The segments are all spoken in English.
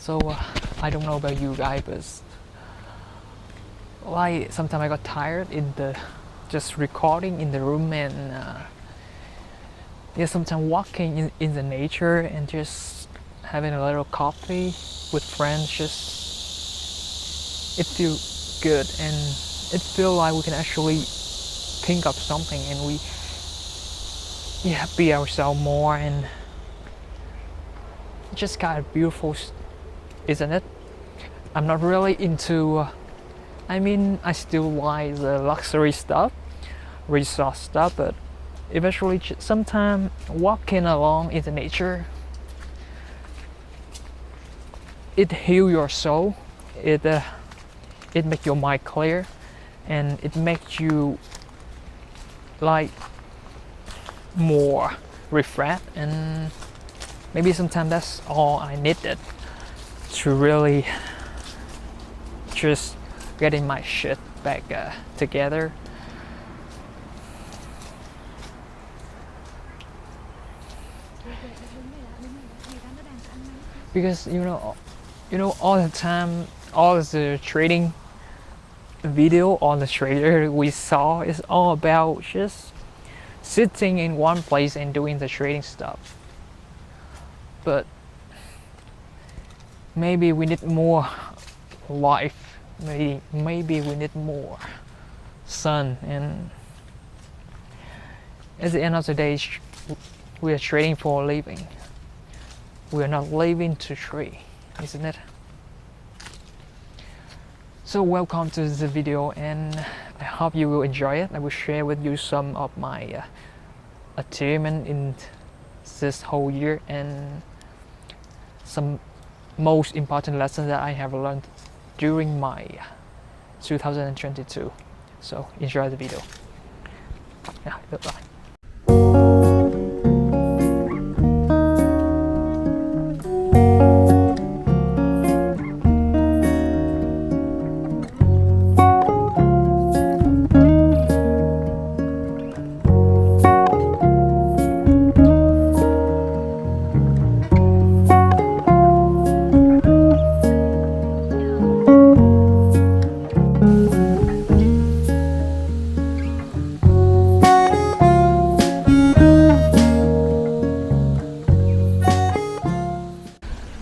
So I don't know about you guys, but like sometimes I got tired in the just recording in the room, and yeah, sometimes walking in the nature and just having a little coffee with friends, just it feels good, and it feels like we can actually think of something, and we be ourselves more, and just kind of beautiful, isn't it? I'm not really into I mean, I still like the luxury stuff, resort stuff, but eventually sometimes walking along in the nature, it heals your soul, it makes your mind clear, and it makes you like more refreshed, and maybe sometimes that's all I needed to really just getting my shit back together. Because all the time, all the trading video on the trader we saw is all about just sitting in one place and doing the trading stuff. But maybe we need more life. Maybe we need more sun. And at the end of the day, we are trading for a living. We are not living to trade, isn't it? So welcome to the video, and I hope you will enjoy it. I will share with you some of my achievement in this whole year, and some most important lessons that I have learned during my 2022. So enjoy the video. Yeah, goodbye.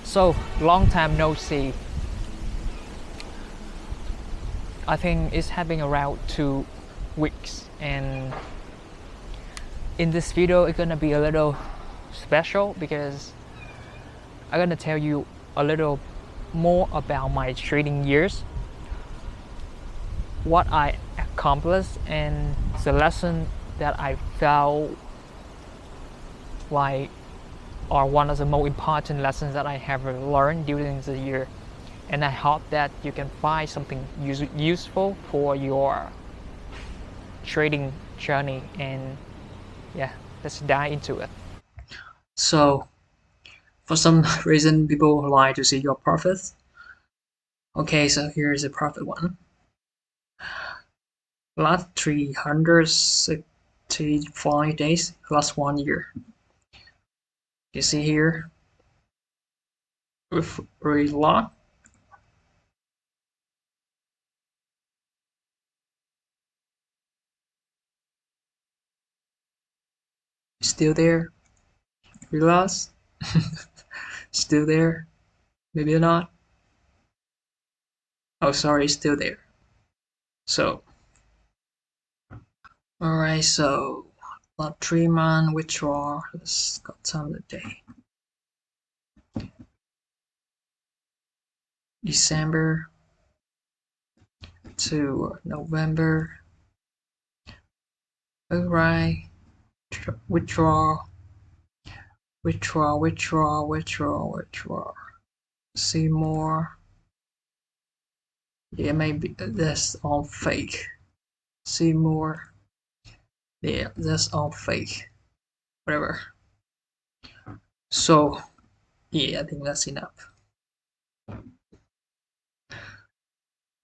So long time no see. I think it's happening around 2 weeks, and in this video it's gonna be a little special because I'm gonna tell you a little more about my trading years, what I accomplished, and the lesson that I felt like are one of the most important lessons that I have learned during the year. And I hope that you can find something useful for your trading journey. And yeah, let's dive into it. So for some reason people like to see your profits. Okay, so here's a profit one. Last 365 days, last 1 year. You see here with lot. Still there. Relax. Still there. Maybe not. Oh, sorry, still there. So alright, so about 3-month withdrawal. Let's got time of the day. December to November. Alright, withdraw. See more. Yeah, maybe that's all fake. See more. Yeah, that's all fake. Whatever. So yeah, I think that's enough.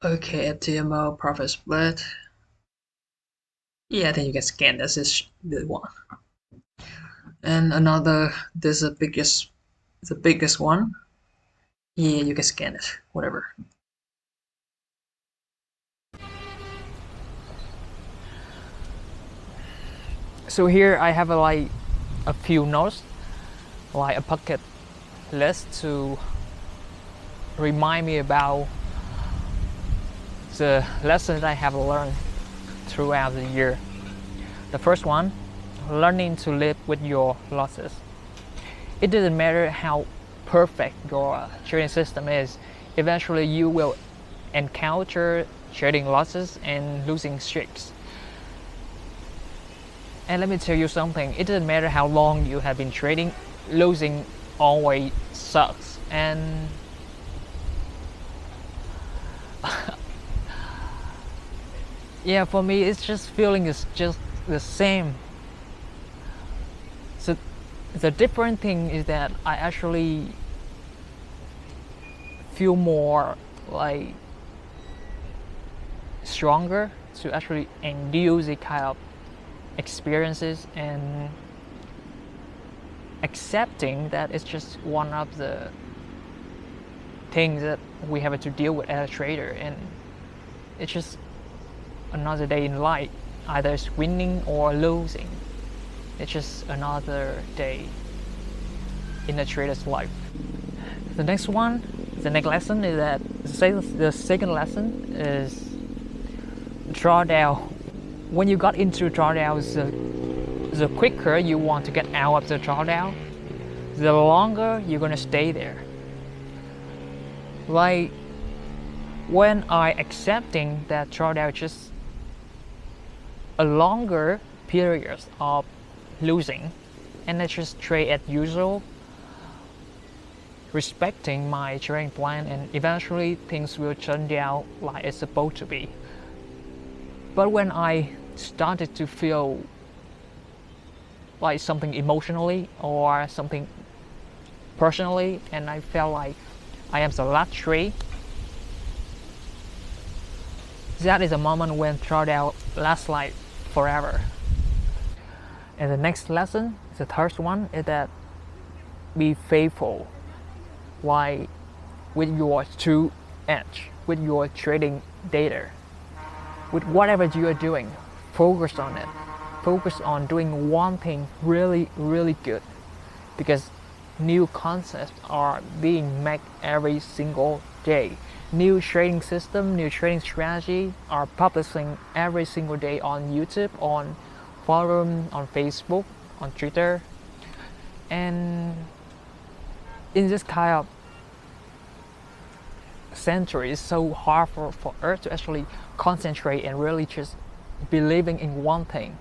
Okay, FTMO profit split. Yeah, I think you can scan this. Is the one. And another, this is the biggest one. Yeah, you can scan it, whatever. So here I have like a few notes, like a bucket list to remind me about the lessons I have learned throughout the year. The first one, learning to live with your losses. It doesn't matter how perfect your trading system is, eventually you will encounter trading losses and losing streaks. And let me tell you something, it doesn't matter how long you have been trading, losing always sucks. And yeah, for me, it's just feeling is just the same. So the different thing is that I actually feel more like stronger to actually endure the kind of experiences and accepting that it's just one of the things that we have to deal with as a trader, and it's just another day in life, either it's winning or losing. It's just another day in a trader's life. The next lesson is that the second lesson is drawdown. When you got into drawdowns, the quicker you want to get out of the drawdown, the longer you're gonna stay there. Like when I accepting that drawdown is just a longer period of losing, and I just trade as usual, respecting my trading plan, and eventually things will turn out like it's supposed to be. But when I started to feel like something emotionally or something personally, and I felt like I am the last trade, that is a moment when drawdown lasts like forever. And the next lesson, the third one, is that be faithful, like with your true edge, with your trading data, with whatever you are doing, focus on it. Focus on doing one thing really, really good, because new concepts are being made every single day. New trading system, new trading strategy are publishing every single day on YouTube, on forum, on Facebook, on Twitter. And in this kind of century, it's so hard for us to actually concentrate and really just believing in one thing.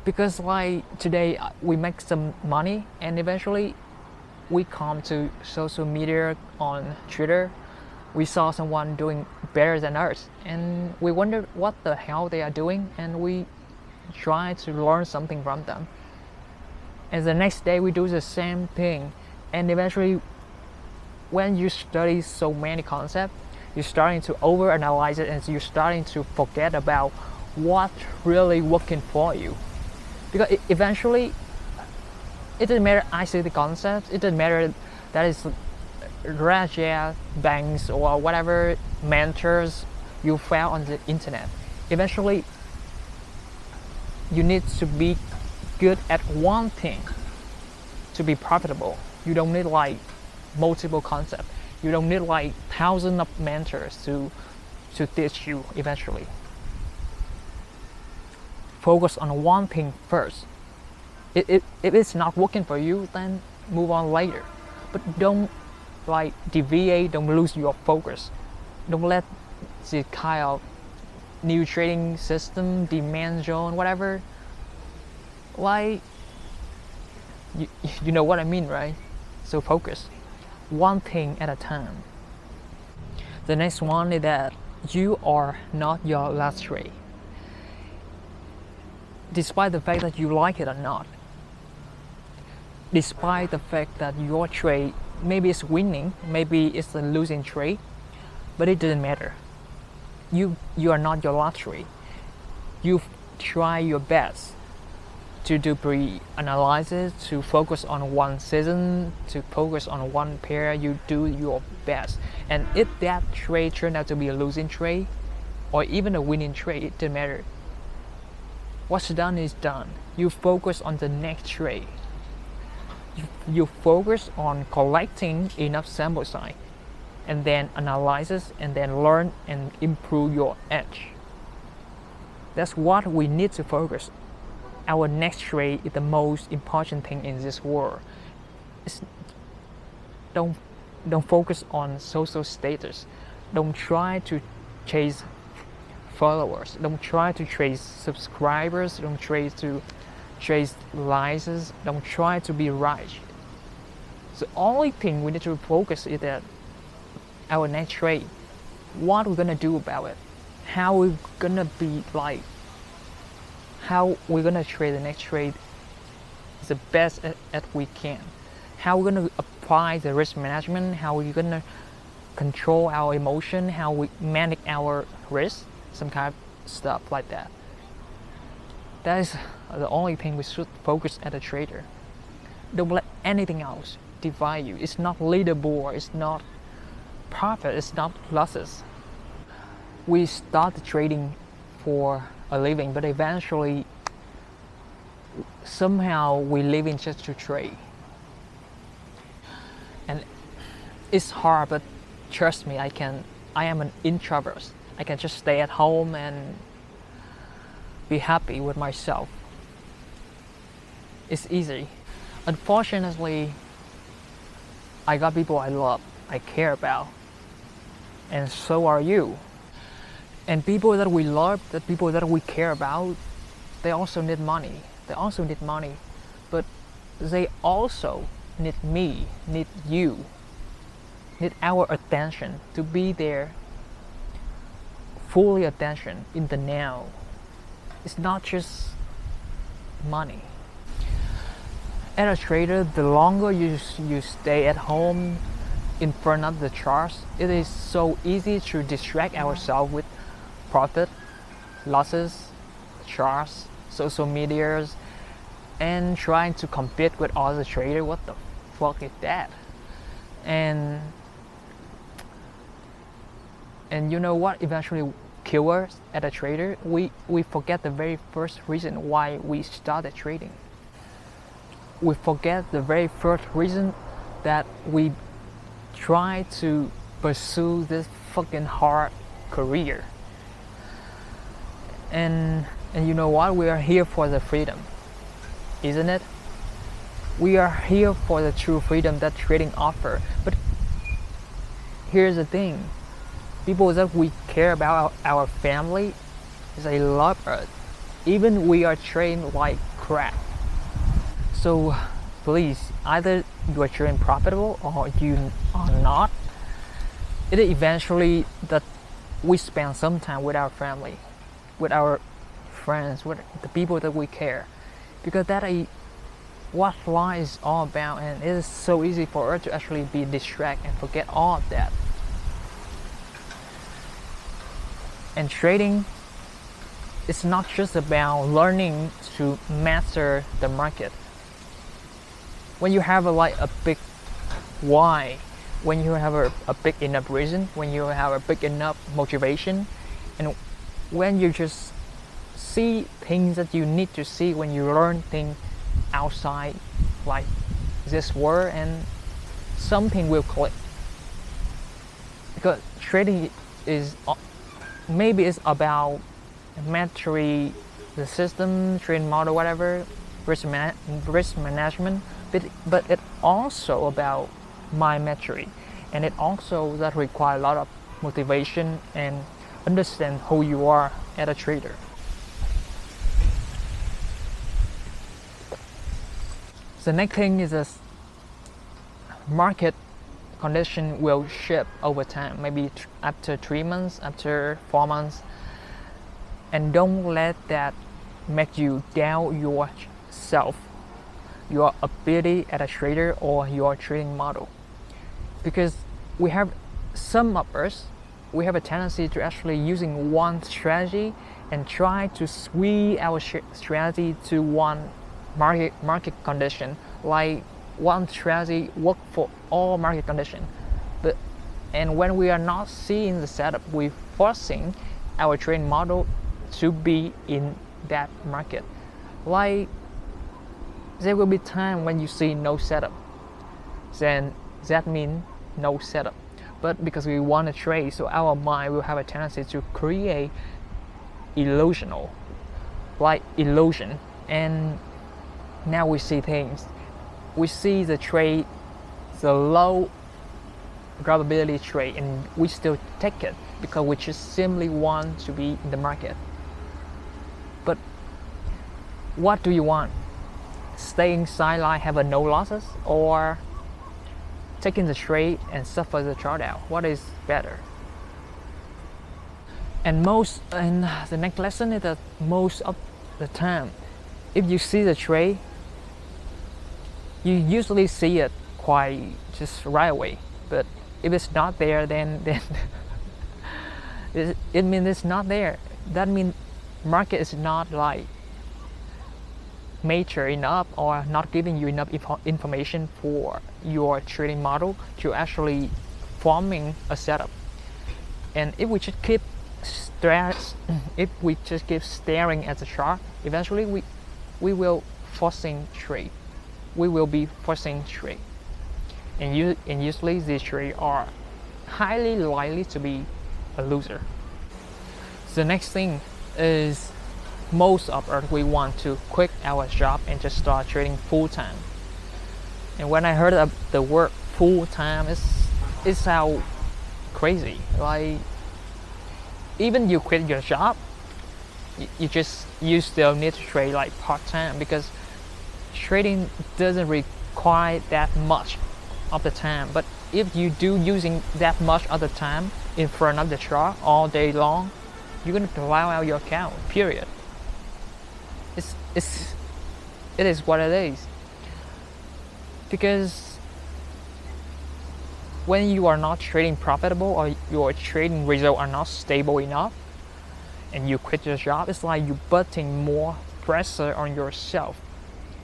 Because like today we make some money, and eventually we come to social media on Twitter, we saw someone doing better than us, and we wonder what the hell they are doing, and we try to learn something from them. And the next day we do the same thing, and eventually when you study so many concepts, you're starting to overanalyze it, and you're starting to forget about what's really working for you. Because eventually it doesn't matter I see the concepts, it doesn't matter that is Raja banks or whatever mentors you found on the internet. Eventually you need to be good at one thing to be profitable. You don't need like multiple concepts. You don't need like thousands of mentors to teach you eventually. Focus on one thing first. If it's not working for you, then move on later. But don't like deviate, don't lose your focus. Don't let the kind of new trading system, demand zone, whatever, like you know what I mean, right? So focus one thing at a time. The next one is that you are not your last trade. Despite the fact that you like it or not, despite the fact that your trade maybe it's winning, maybe it's a losing trade, but it doesn't matter. You are not your last trade. You try your best to do pre-analysis, to focus on one season, to focus on one pair. You do your best, and if that trade turned out to be a losing trade or even a winning trade, it doesn't matter. What's done is done. You focus on the next trade. You focus on collecting enough sample size, and then analyze, and then learn and improve your edge. That's what we need to focus. Our next trade is the most important thing in this world. Don't focus on social status. Don't try to chase followers. Don't try to chase subscribers. Don't try to chase likes. Don't try to be right. The only thing we need to focus is that our next trade. What we're gonna do about it? How we're gonna be like? How we're gonna trade the next trade the best as we can? How we're gonna apply the risk management? How we're gonna control our emotion? How we manage our risk? Some kind of stuff like that. That is the only thing we should focus as a trader. Don't let anything else divide you. It's not leaderboard. It's not profit. It's not losses. We start trading for a living, but eventually somehow we live in just to trade. And it's hard, but trust me, I am an introvert. I can just stay at home and be happy with myself. It's easy. Unfortunately, I got people I love, I care about, and so are you. And people that we love, the people that we care about, they also need money. They also need money, but they also need me, need you, need our attention to be there, fully attention in the now. It's not just money. As a trader, the longer you stay at home in front of the charts, it is so easy to distract ourselves with profit, losses, charts, social medias, and trying to compete with other traders. What the fuck is that? And you know what eventually kills us as a trader? We forget the very first reason why we started trading. We forget the very first reason that we try to pursue this fucking hard career. And you know what? We are here for the freedom, isn't it? We are here for the true freedom that trading offers. But here's the thing. People that we care about, our family, they love us. Even we are trained like crap. So please, either you are trading profitable or you are not. It is eventually that we spend some time with our family, with our friends, with the people that we care, because that is what life is all about, and it is so easy for us to actually be distracted and forget all of that. And trading, it's not just about learning to master the market. When you have a big why, when you have a big enough reason, when you have a big enough motivation, and when you just see things that you need to see, when you learn things outside like this world, and something will click. Because trading is maybe it's about mastery, the system, trading model, whatever, risk management, but it's also about mind mastery, and it also that require a lot of motivation and understand who you are as a trader. The next thing is this market condition will shift over time, maybe after 3 months, after 4 months, and don't let that make you doubt yourself, your ability as a trader or your trading model. Because we have some of us, we have a tendency to actually using one strategy and try to squeeze our strategy to one market condition. Like one strategy work for all market condition, but and when we are not seeing the setup, we forcing our trading model to be in that market. Like there will be time when you see no setup, then that means no setup. But because we want to trade, so our mind will have a tendency to create illusion, and now we see things. We see the trade, the low probability trade, and we still take it because we just simply want to be in the market. But what do you want? Staying sideline, have a no losses, or taking the trade and suffer the drawdown? What is better? And the next lesson is that most of the time, if you see the trade, you usually see it quite just right away. But if it's not there, then it means it's not there. That means market is not like mature enough or not giving you enough information for your trading model to actually forming a setup. And if we just keep staring at the chart, eventually we will forcing trade. We will be forcing trade, and usually these trades are highly likely to be a loser. The next thing is, most of us, we want to quit our job and just start trading full time. And when I heard of the word full time, it sounds crazy. Like even you quit your job, you still need to trade like part time, because trading doesn't require that much of the time. But if you do using that much of the time in front of the chart all day long, you're gonna blow out your account. Period. It is what it is. Because when you are not trading profitable, or your trading results are not stable enough, and you quit your job, it's like you're putting more pressure on yourself.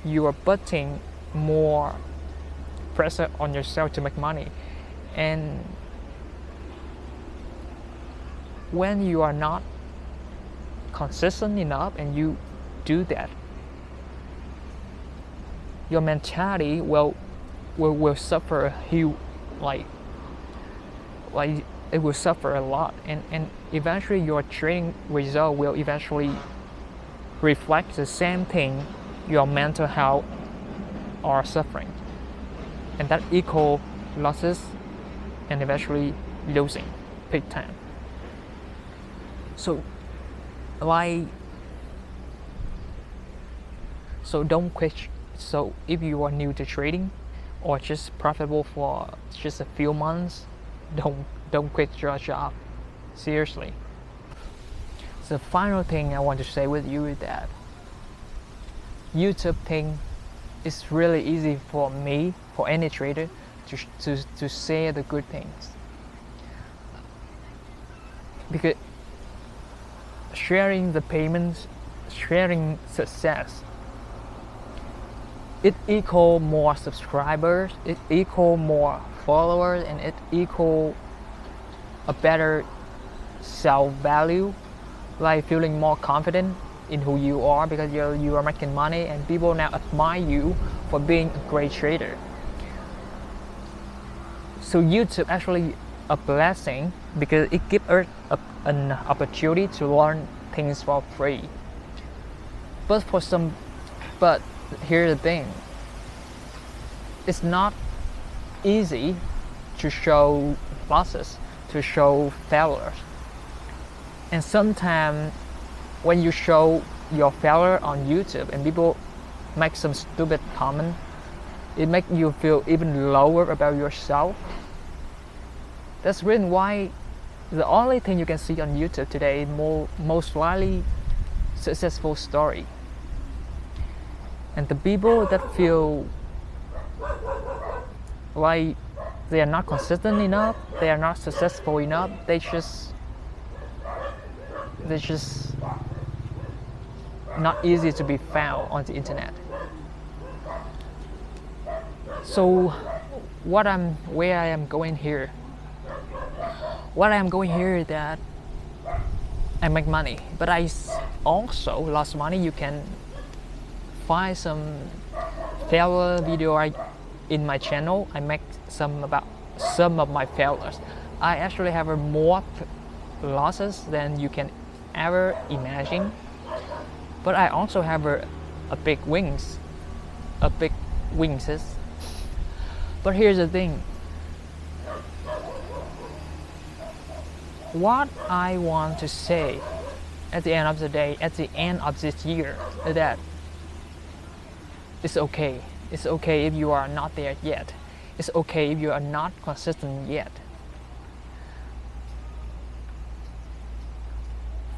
You are putting more pressure on yourself to make money. And when you are not consistent enough and you do that, your mentality will suffer a huge, like it will suffer a lot, and eventually your trading result will eventually reflect the same thing your mental health are suffering, and that equal losses and eventually losing big time. So don't quit. So if you are new to trading or just profitable for just a few months, don't quit your job. Seriously. The final thing I want to say with you is that YouTube thing is really easy for me, for any trader, to say the good things, because sharing the payments, sharing success, it equal more subscribers, it equal more followers, and it equal a better self-value, like feeling more confident in who you are, because you are making money and people now admire you for being a great trader. So YouTube actually a blessing, because it gives us an opportunity to learn things for free. But here's the thing, it's not easy to show losses, to show failures. And sometimes when you show your failure on YouTube and people make some stupid comment, it makes you feel even lower about yourself. That's the reason why the only thing you can see on YouTube today is most likely successful story. And the people that feel like they are not consistent enough, they are not successful enough, they just not easy to be found on the internet. So where I am going here, what I am going here is that I make money, but also lost money. You can find some failure video in my channel. I make some about some of my failures. I actually have more losses than you can ever imagine, but I also have a big wins. But here's the thing. What I want to say at the end of the day, at the end of this year, is that it's okay. It's okay if you are not there yet. It's okay if you are not consistent yet.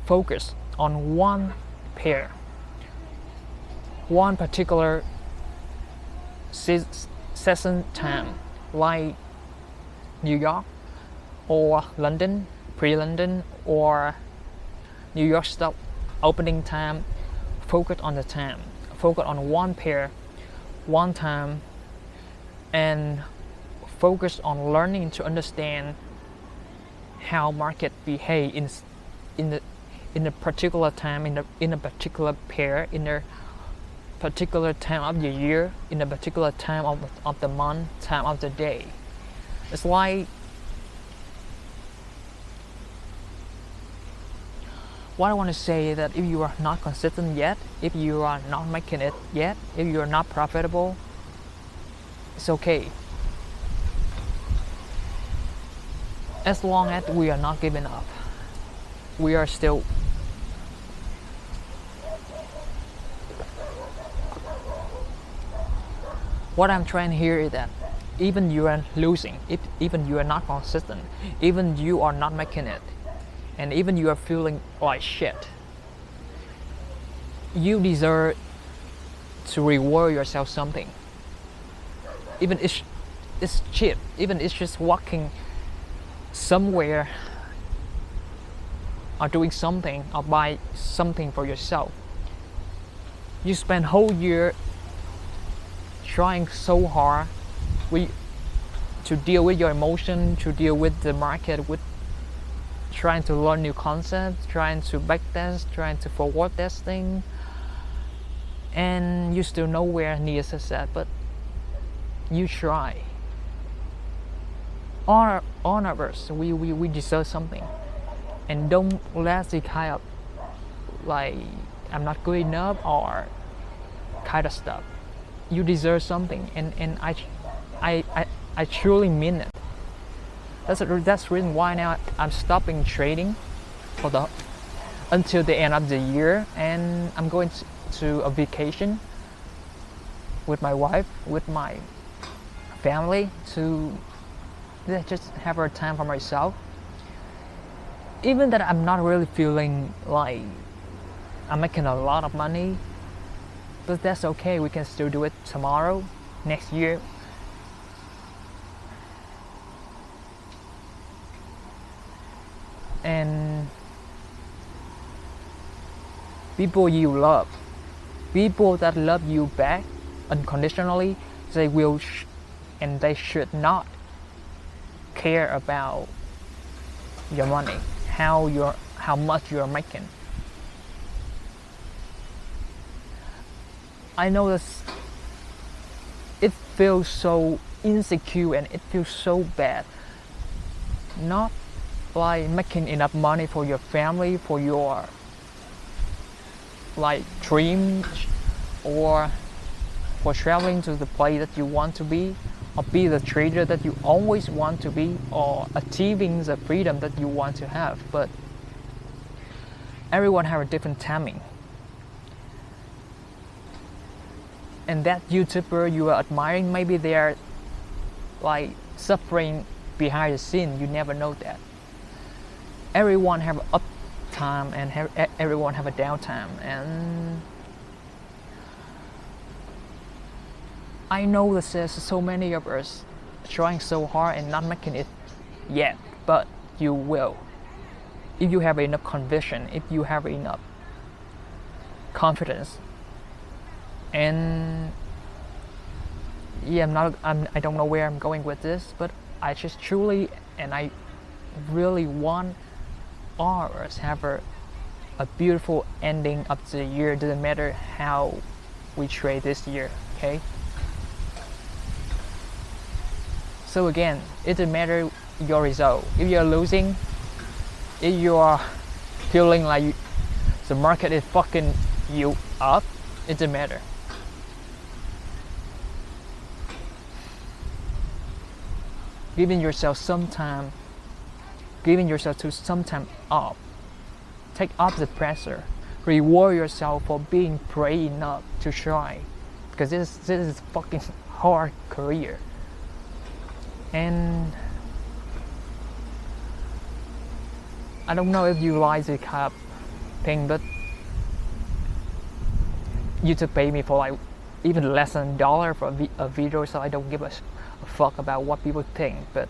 Focus on one pair, one particular session time, like New York or London, pre-London, or New York stock opening time. Focus on the time. Focus on one pair, one time, and focus on learning to understand how market behave in a particular time, in a particular pair, in a particular time of the year, in a particular time of the month, time of the day. It's like what I want to say is that if you are not consistent yet, if you are not making it yet, if you are not profitable, it's okay. As long as we are not giving up, we are still what I'm trying here is that even you are losing, even you are not consistent, even you are not making it, and even you are feeling like shit, you deserve to reward yourself something. Even it's cheap, even it's just walking somewhere or doing something or buy something for yourself. You spend whole year trying so hard to deal with your emotion, to deal with the market, with trying to learn new concepts, trying to backtest, trying to forward testing, and you still nowhere near success, but you try. All of us, we deserve something, and don't let it kind of like I'm not good enough or kind of stuff. You deserve something, and I truly mean it. That's the reason why now I'm stopping trading until the end of the year, and I'm going to a vacation with my wife, with my family, to just have a time for myself. Even that I'm not really feeling like I'm making a lot of money, but that's okay. We can still do it tomorrow, next year. And people you love, people that love you back unconditionally, they will and they should not care about your money, how much you're making. I know this, it feels so insecure and it feels so bad, not like making enough money for your family, for your like dreams, or for traveling to the place that you want to be, or be the trader that you always want to be, or achieving the freedom that you want to have. But everyone have a different timing. And that YouTuber you are admiring, maybe they are like suffering behind the scene. You never know that. Everyone have up time and everyone have a down time, and I know that there's so many of us trying so hard and not making it yet, but you will. If you have enough conviction, if you have enough confidence, and yeah, I don't know where I'm going with this, but I just truly and I really want all of us have a beautiful ending of the year. Doesn't matter how we trade this year, okay? So again, it doesn't matter your result. If you're losing, if you are feeling like the market is fucking you up, it doesn't matter. Giving yourself some time, off. Take off the pressure. Reward yourself for being brave enough to try, because this is fucking hard career. And I don't know if you like this kind of thing, but YouTube pay me for like even less than $1 for a video, so I don't give a fuck about what people think. But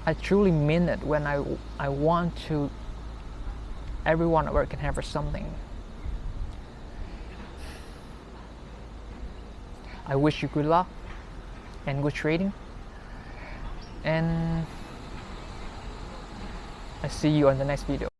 I truly mean it when I want to everyone at work can have something. I wish you good luck and good trading, and I see you on the next video.